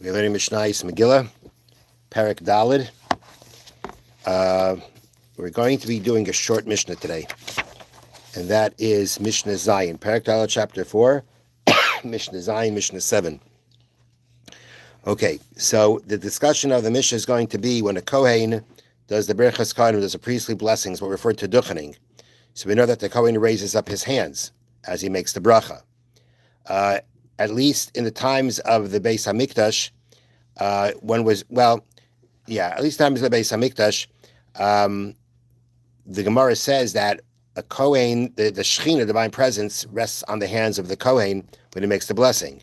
We're learning Mishnah Megillah, Perek Dalid. We're going to be doing a short Mishnah today, and that is Mishnah Zion. Perek Dalid, chapter 4, Mishnah Zion, Mishnah 7. Okay, so the discussion of the Mishnah is going to be when a Kohen does the Berachas Kohanim, does the priestly blessings, what referred to duchening. So we know that the Kohen raises up his hands as he makes the bracha. At least in the times of the Beis Hamikdash, at least times of the Beis Hamikdash, the Gemara says that a Kohen, the Shechina, divine presence, rests on the hands of the Kohen when he makes the blessing.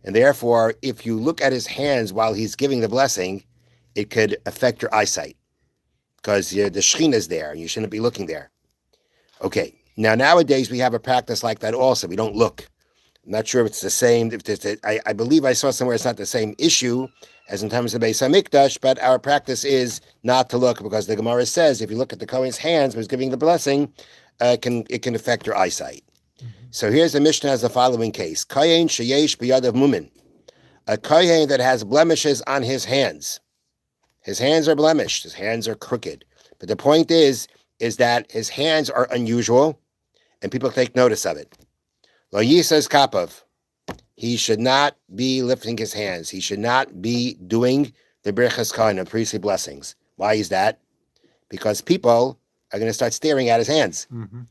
And therefore, if you look at his hands while he's giving the blessing, it could affect your eyesight because the Shechina is there and you shouldn't be looking there. Okay, now nowadays we have a practice like that also. We don't look. I'm not sure if it's the same. I believe I saw somewhere it's not the same issue as in terms of Beis Hamikdash, but our practice is not to look because the Gemara says if you look at the Kohen's hands when he's giving the blessing, it can affect your eyesight. Mm-hmm. So here's the Mishnah as the following case: Kohen sheyesh biyadav mumin, a Kohen that has blemishes on his hands. His hands are blemished. His hands are crooked. But the point is that his hands are unusual, and people take notice of it. Lo yisas kapav. He should not be lifting his hands. He should not be doing the berachas kohanim, priestly blessings. Why is that? Because people are going to start staring at his hands. Mm-hmm.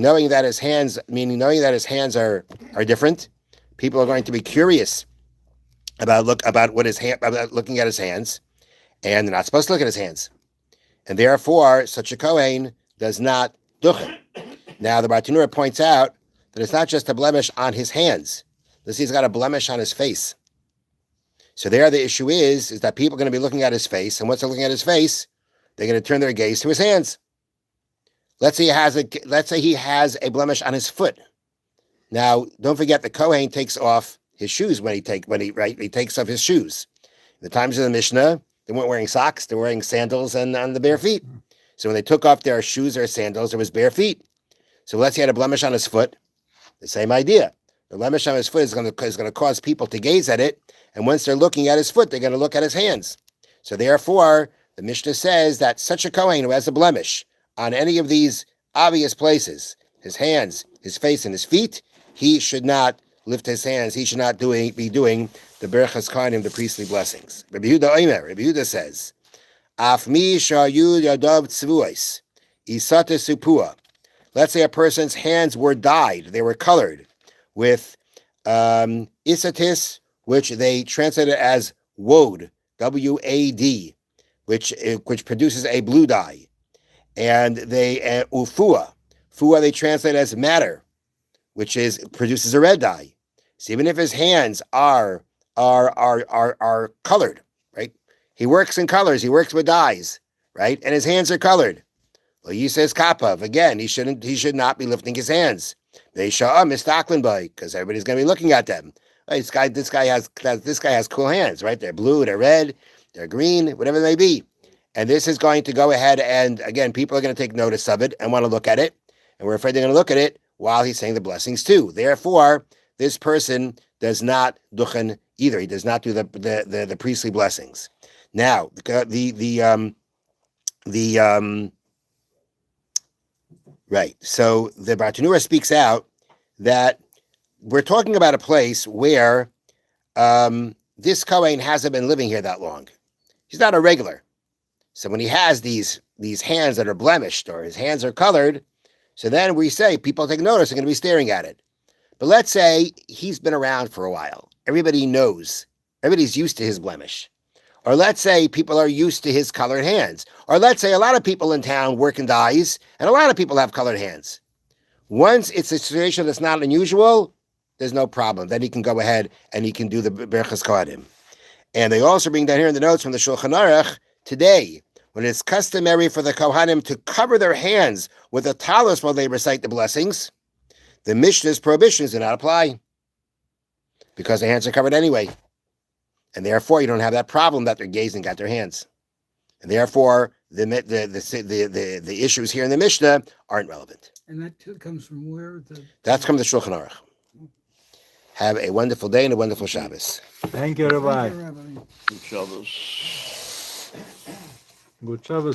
Knowing that his hands are different, people are going to be curious about looking at his hands, and they're not supposed to look at his hands. And therefore, such a kohen does not duchen. Now, the Bartanura points out that it's not just a blemish on his hands. He's got a blemish on his face. So there the issue is that people are going to be looking at his face, and once they're looking at his face, they're going to turn their gaze to his hands. Let's say he has a blemish on his foot. Now, don't forget the Kohen takes off his shoes when he takes off his shoes. In the times of the Mishnah, they weren't wearing socks, they were wearing sandals and on the bare feet. So when they took off their shoes or sandals, it was bare feet. So let's say he had a blemish on his foot. The same idea. The blemish on his foot is going to cause people to gaze at it, and once they're looking at his foot, they're going to look at his hands. So therefore, the Mishnah says that such a Kohen who has a blemish on any of these obvious places, his hands, his face, and his feet, he should not lift his hands. He should not be doing the berachas kohanim, the priestly blessings. Rabbi Yehuda says, Af mi shayud yadav tzvuos, isata supua. Let's say a person's hands were dyed, they were colored with isatis, which they translated as wod, W-A-D, which produces a blue dye, and they ufua they translate as madder, which produces a red dye. So even if his hands are colored, right? He works in colors, he works with dyes, right? And his hands are colored. Well, he says kapav again. He should not be lifting his hands. They show mistaklen by because everybody's going to be looking at them. This guy has cool hands, right? They're blue, they're red, they're green, whatever they may be. And this is going to go ahead and again, people are going to take notice of it and want to look at it, and we're afraid they're going to look at it while he's saying the blessings too. Therefore, this person does not duchen either. He does not do the priestly blessings. Now, right. So the Bartanura speaks out that we're talking about a place where this Kohen hasn't been living here that long. He's not a regular. So when he has these hands that are blemished or his hands are colored, so then we say people take notice, they're going to be staring at it. But let's say he's been around for a while. Everybody knows. Everybody's used to his blemish. Or let's say people are used to his colored hands. Or let's say a lot of people in town work in dyes, and a lot of people have colored hands. Once it's a situation that's not unusual, there's no problem. Then he can go ahead and he can do the berachas kohanim. And they also bring down here in the notes from the Shulchan Aruch, today, when it's customary for the kohanim to cover their hands with a talus while they recite the blessings, the Mishnah's prohibitions do not apply because their hands are covered anyway. And therefore, you don't have that problem that they're gazing at their hands. And therefore, the issues here in the Mishnah aren't relevant. And that comes from where? That's from the Shulchan Aruch. Have a wonderful day and a wonderful Shabbos. Thank you, Rabbi. Good Shabbos. Good Shabbos.